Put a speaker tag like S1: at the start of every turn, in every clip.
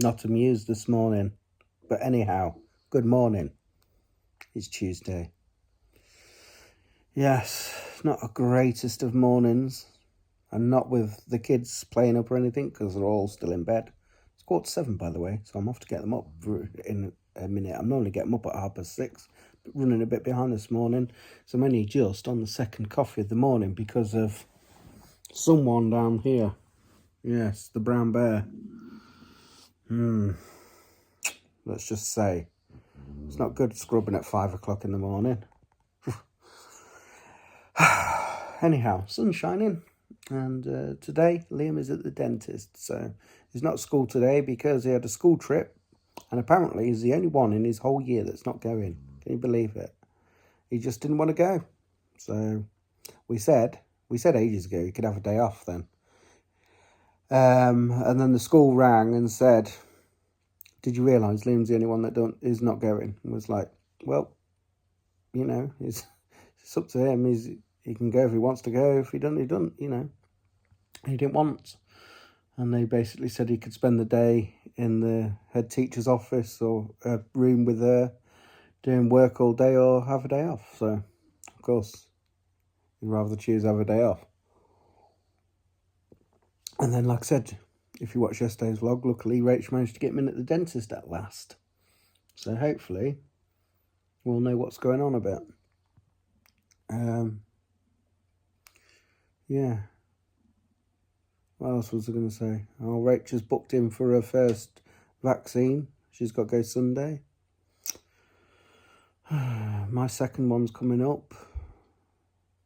S1: not amused this morning. But anyhow, good morning. It's Tuesday. Yes, not a greatest of mornings. And not with the kids playing up or anything, because they're all still in bed. It's 7:15, by the way, so I'm off to get them up in a minute. I'm normally getting them up at 6:30, but running a bit behind this morning. So I'm only just on the second coffee of the morning because of someone down here. Yes, the brown bear. Let's just say, it's not good scrubbing at 5 o'clock in the morning. Anyhow, sun's shining. And today, Liam is at the dentist. So he's not at school today because he had a school trip. And apparently he's the only one in his whole year that's not going. Can you believe it? He just didn't want to go. So we said ages ago he could have a day off then. And then the school rang and said, did you realise Liam's the only one that is not going? And was like, well, you know, it's up to him. He can go if he wants to go. If he doesn't, you know. He didn't want. And they basically said he could spend the day in the head teacher's office or a room with her doing work all day or have a day off. So, of course, he'd rather choose have a day off. And then, like I said, if you watch yesterday's vlog, luckily Rach managed to get him in at the dentist at last. So hopefully we'll know what's going on a bit. Yeah. What else was I going to say? Oh, Rach has booked in for her first vaccine. She's got to go Sunday. My second one's coming up.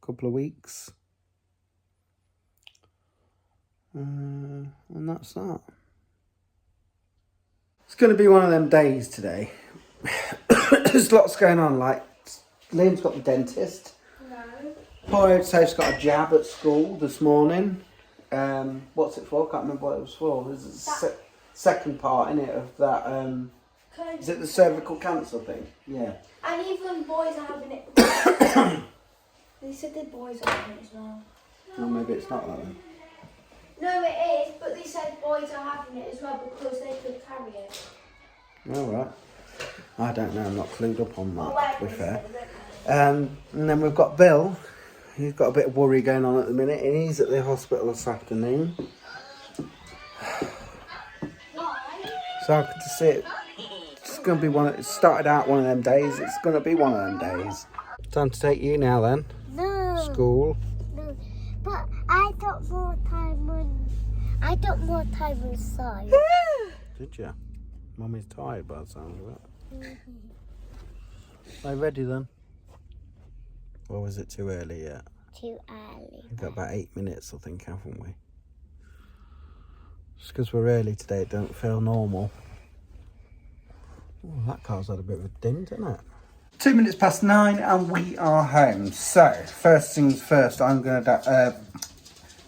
S1: A couple of weeks. And that's that. It's going to be one of them days today. There's lots going on. Like, Liam's got the dentist. No. Poor Safe's got a jab at school this morning. What's it for? I can't remember what it was for. There's a second part in it of that. Is it the cervical cancer thing? Yeah.
S2: And even boys are having it. They said the boys are having it as well.
S1: Well, maybe it's not that then.
S2: No, it is, but they said boys are having it as well because they could carry it.
S1: All right. I don't know. I'm not clued up on that, to be fair. And then we've got Bill. He's got a bit of worry going on at the minute. He's at the hospital this afternoon. So I could just see it. It's going to be it started out one of them days. It's going to be one of them days. Time to take you now then.
S3: No.
S1: School.
S3: No. But I got more time inside.
S1: Did you? Mummy's tired by the sound of it. Are you ready then? Or was it too early yet?
S3: Too early.
S1: We've got about 8 minutes, I think, haven't we? Just because we're early today, it don't feel normal. Oh, that car's had a bit of a ding, hasn't it? 2 minutes past 9 and we are home. So, first things first, I'm going to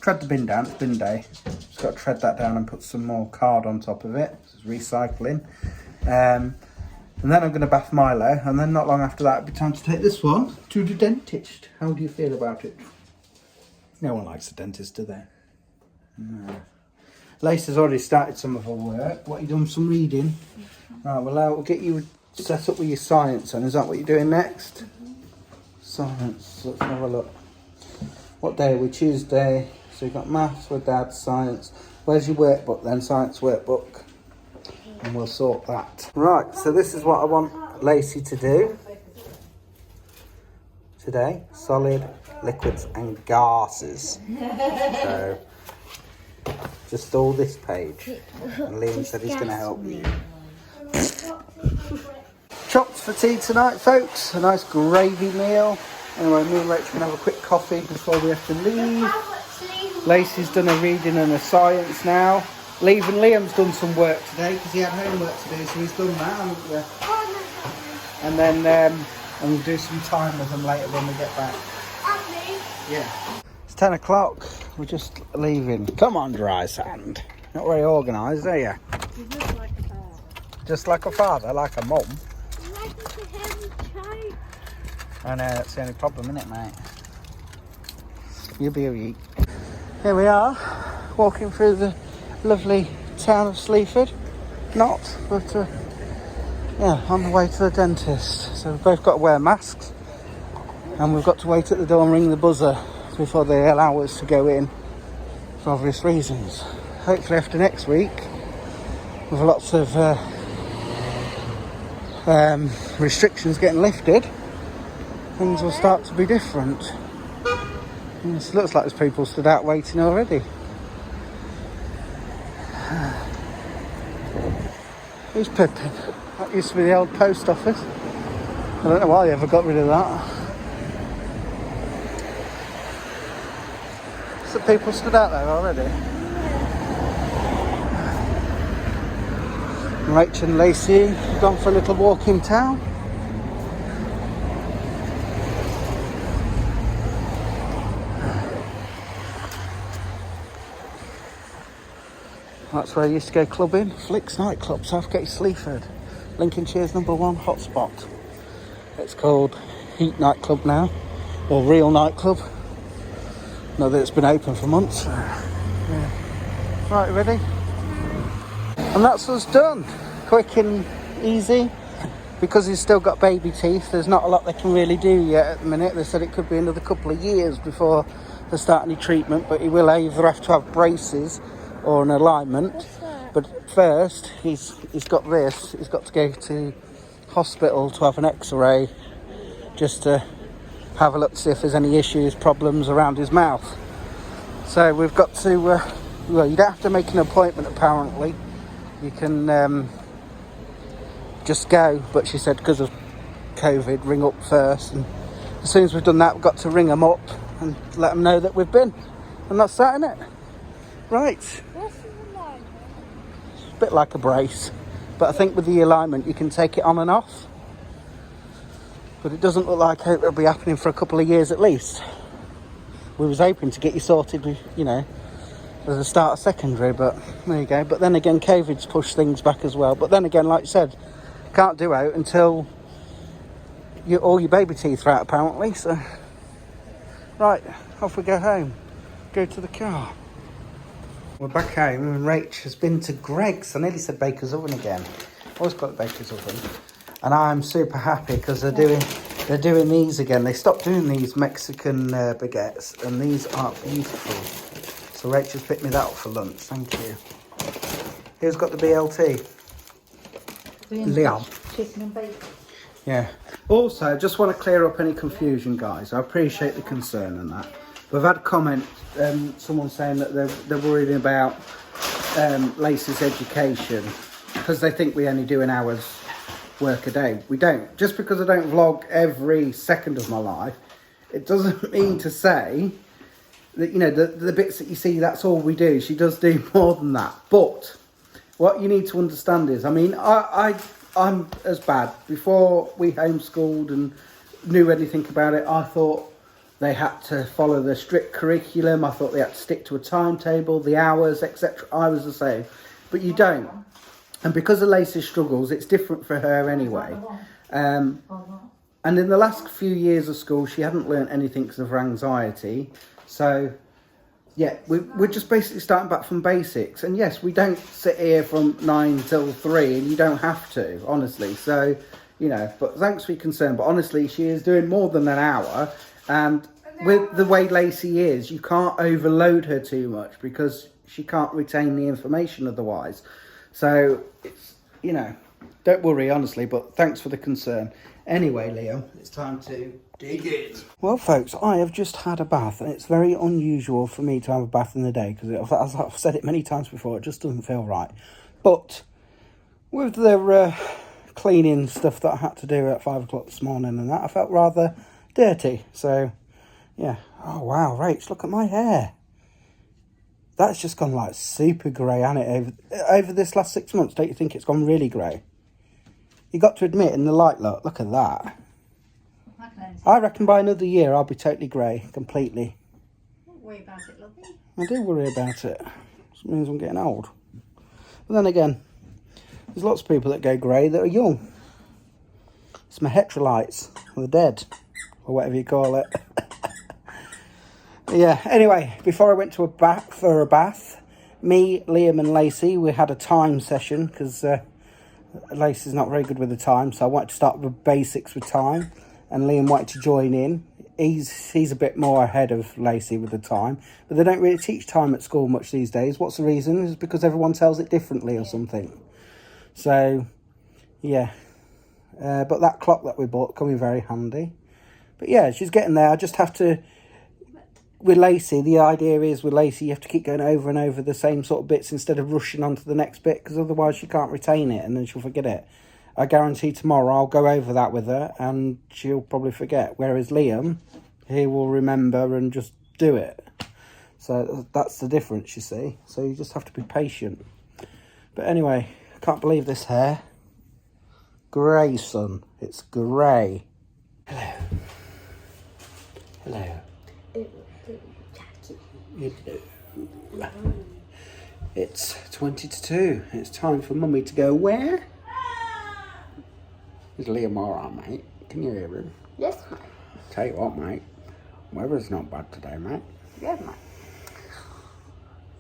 S1: tread the bin down. It's bin day. Just got to tread that down and put some more card on top of it. It's recycling. And then I'm going to bath Milo, and then not long after that, it'll be time to take this one to the dentist. How do you feel about it? No one likes the dentist, do they? No. Lace has already started some of her work. What, you done some reading? Right, well, we'll get you set up with your science, and is that what you're doing next? Science, let's have a look. What day are we? Tuesday. So you've got maths with Dad, science. Where's your workbook then? Science workbook. And we'll sort that. Right, so this is what I want Lacey to do today. Solid, liquids and gases. So, just all this page. And Liam said he's going to help you. Chops for tea tonight, folks. A nice gravy meal. Anyway, me and Rach can have a quick coffee before we have to leave. Lacey's done a reading and a science now. Leaving Liam's done some work today because he had homework to do, so he's done that, haven't we? And then we'll do some time with them later when we get back. Yeah. It's 10 o'clock. We're just leaving. Come on, dry sand. Not very organised, are you?
S3: You look like a father.
S1: Just like a father, like a mum.
S3: Like a heavy child.
S1: I know, that's the only problem, isn't it, mate? You'll be alright. Here we are, walking through the lovely town of Sleaford. not, but yeah, on the way to the dentist. So we've both got to wear masks, and we've got to wait at the door and ring the buzzer before they allow us to go in, for obvious reasons. Hopefully after next week, with lots of restrictions getting lifted, things will start to be different. And it looks like there's people stood out waiting already. Who's Pippin? That used to be the old post office. I don't know why they ever got rid of that. So people stood out there already. Rach and Lacey have gone for a little walk in town. That's where I used to go clubbing. Flicks nightclub, Southgate, Sleaford. Lincolnshire's #1 hotspot. It's called Heat nightclub now, or Real nightclub. Know that it's been open for months. Yeah. Right, ready? And that's us done. Quick and easy. Because he's still got baby teeth, there's not a lot they can really do yet at the minute. They said it could be another couple of years before they start any treatment, but he will either have to have braces or an alignment. But first, he's got this. He's got to go to hospital to have an X-ray, just to have a look to see if there's any issues, problems around his mouth. So we've got to, well, you don't have to make an appointment apparently. You can just go, but she said because of COVID, ring up first. And as soon as we've done that, we've got to ring them up and let them know that we've been. And that's that, innit? Right.
S3: What's the alignment?
S1: It's a bit like a brace, but I think with the alignment you can take it on and off. But it doesn't look like it'll be happening for a couple of years at least. We was hoping to get you sorted with, you know, as a start of secondary, but there you go. But then again, COVID's pushed things back as well. But then again, like you said, can't do out until all your baby teeth are out apparently. So, right, off we go home. Go to the car. We're back home and Rach has been to Greg's. I nearly said Baker's Oven again. Always got Baker's Oven. And I'm super happy because they're doing these again. They stopped doing these Mexican baguettes, and these are beautiful. So Rach has picked me that up for lunch. Thank you. Who's got the BLT? Leon.
S2: Chicken and bacon.
S1: Yeah. Also, I just want to clear up any confusion, guys. I appreciate the concern and that. We've had a comment, someone saying that they're worried about Lacey's education because they think we only do an hour's work a day. We don't. Just because I don't vlog every second of my life, it doesn't mean to say that, you know, the bits that you see, that's all we do. She does do more than that. But what you need to understand is, I mean, I'm as bad. Before we homeschooled and knew anything about it, I thought they had to follow the strict curriculum. I thought they had to stick to a timetable, the hours, etc. I was the same. But you don't. And because of Lacey's struggles, it's different for her anyway. And in the last few years of school, she hadn't learnt anything because of her anxiety. So, yeah, we're just basically starting back from basics. And yes, we don't sit here from 9 till 3, and you don't have to, honestly. So, you know, but thanks for your concern. But honestly, she is doing more than an hour. And with the way Lacey is, you can't overload her too much because she can't retain the information otherwise. So, it's, you know, don't worry, honestly, but thanks for the concern. Anyway, Leo, it's time to dig in. Well, folks, I have just had a bath, and it's very unusual for me to have a bath in the day because, as I've said it many times before, it just doesn't feel right. But with the cleaning stuff that I had to do at 5 o'clock this morning and that, I felt rather dirty. So, yeah. Oh, wow, Rach, look at my hair. That's just gone like super grey, hasn't it? Over this last 6 months, don't you think it's gone really grey? You got to admit, in the light look at that. I reckon by another year I'll be totally grey, completely.
S2: Don't worry about it, lovey.
S1: I do worry about it. It means I'm getting old. But then again, there's lots of people that go grey that are young. It's my heterolites, or the dead, or whatever you call it. Yeah, anyway, before I went to a bath, Me, Liam and Lacey, we had a time session because Lacey's not very good with the time, so I wanted to start with basics with time, and Liam wanted to join in. He's a bit more ahead of Lacey with the time, but they don't really teach time at school much these days. What's the reason? It's because everyone tells it differently or something. So, yeah. But that clock that we bought come in very handy. But yeah, she's getting there. I just have to... With Lacey, the idea is with Lacey, you have to keep going over and over the same sort of bits instead of rushing on to the next bit, because otherwise she can't retain it and then she'll forget it. I guarantee tomorrow I'll go over that with her and she'll probably forget. Whereas Liam, he will remember and just do it. So that's the difference, you see. So you just have to be patient. But anyway, I can't believe this hair. Grey, son. It's grey. Hello. Hello. It's 20 to 2. It's time for Mummy to go where? Is Liam alright, mate? Can you hear him?
S2: Yes, mate.
S1: Tell you what, mate. Weather's not bad today, mate.
S2: Yeah, mate.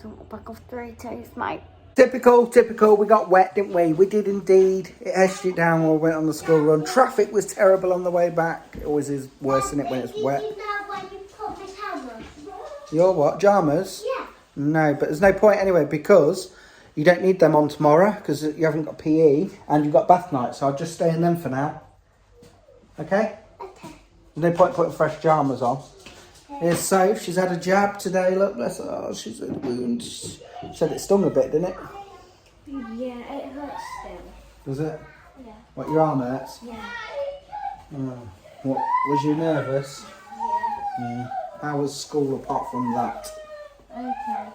S2: Don't look back off 3 days, mate.
S1: Typical. We got wet, didn't we? We did indeed. It edged it down when we went on the school run. Traffic was terrible on the way back. It always is worse, isn't it, when it's wet?
S3: You know where you put my camera?
S1: Your what? Jammers?
S3: Yeah.
S1: No, but there's no point anyway, because you don't need them on tomorrow because you haven't got PE and you've got bath night, so I'll just stay in them for now. Okay?
S3: Okay.
S1: There's no point putting fresh pyjamas on. Here's Soph. She's had a jab today. Look, bless her. Oh, she's had a wound. She said it stung a bit, didn't it?
S2: Yeah, it hurts still.
S1: Does it?
S2: Yeah.
S1: What, your arm hurts?
S2: Yeah.
S1: Oh. What, was you nervous?
S2: Yeah.
S1: How was school apart from that?
S2: Okay.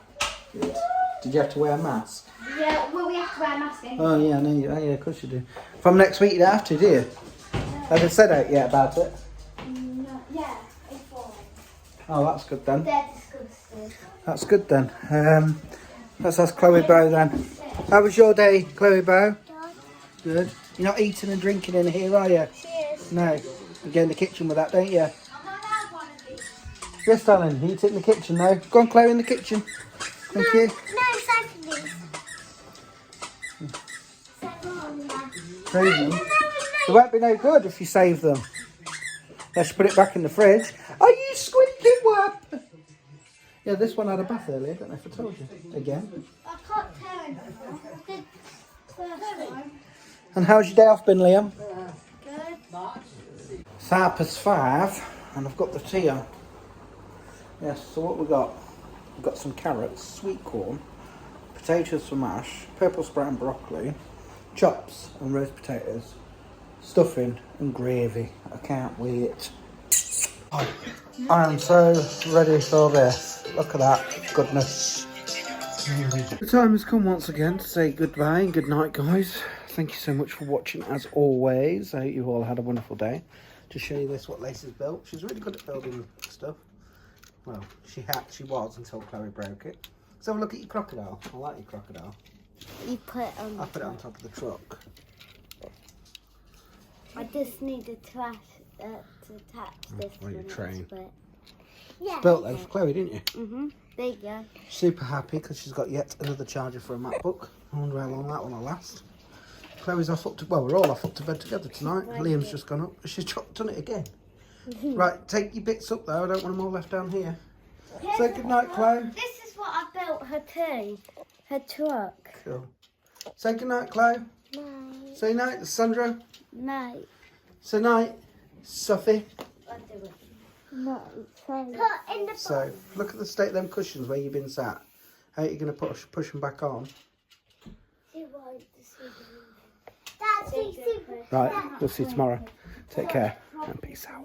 S1: Good. Did you have to wear a mask?
S2: Yeah, well, we have to wear a mask in.
S1: Oh, yeah, no, yeah, of course you do. From next week, you don't have to, do you? Have they said out yet about it?
S2: No, yeah, it's fine.
S1: Oh, that's good then.
S2: They're disgusting.
S1: That's good then. Let's ask Chloe Bow then. How was your day, Chloe Bow? Good. You're not eating and drinking in here, are you?
S3: Cheers.
S1: No. You get in the kitchen with that, don't you? Yes, darling. You eat it in the kitchen now. Go on, Chloe, in the kitchen. Thank you.
S3: No, save these.
S1: Save them. They won't be no good if you save them. Let's put it back in the fridge. Are you squinting, what? Yeah, this one had a bath earlier. I don't know if I told you. Again.
S3: I can't tell anymore. Did first time.
S1: And how's your day off been, Liam?
S3: Good.
S1: It's 5:30 and I've got the tea on. Yes, so what we got? We've got some carrots, sweet corn, potatoes for mash, purple sprout and broccoli, chops and roast potatoes, stuffing and gravy. I can't wait. I am so ready for this. Look at that goodness. The time has come once again to say goodbye and good night, guys. Thank you so much for watching as always. I hope you've all had a wonderful day. To show you this, what Lacey's built. She's really good at building stuff. Well, she was until Chloe broke it. Let's have a look at your crocodile. I like your crocodile.
S3: You put it on.
S1: I put it on top of the truck.
S3: I just need to attach this.
S1: Well, your train.
S3: Yeah.
S1: Built those for Chloe, didn't you?
S3: Mhm. There you go.
S1: Super happy because she's got yet another charger for a MacBook. I wonder how long that one will last. Chloe's off up to, well, we're all off up to bed together tonight. Liam's just gone up. She's done it again. Right, take your bits up though. I don't want them all left down here. Say good night, Chloe.
S3: This is what I built her too. Her truck.
S1: Cool. Say good night, Chloe.
S3: Night.
S1: Say night, Sandra.
S3: Night.
S1: Say night, Sophie.
S3: I'll do it. Night. Put in the
S1: So, look at the state of them cushions where you've been sat. How are you going to push them back on? Right, we'll see you tomorrow. Take care and peace out.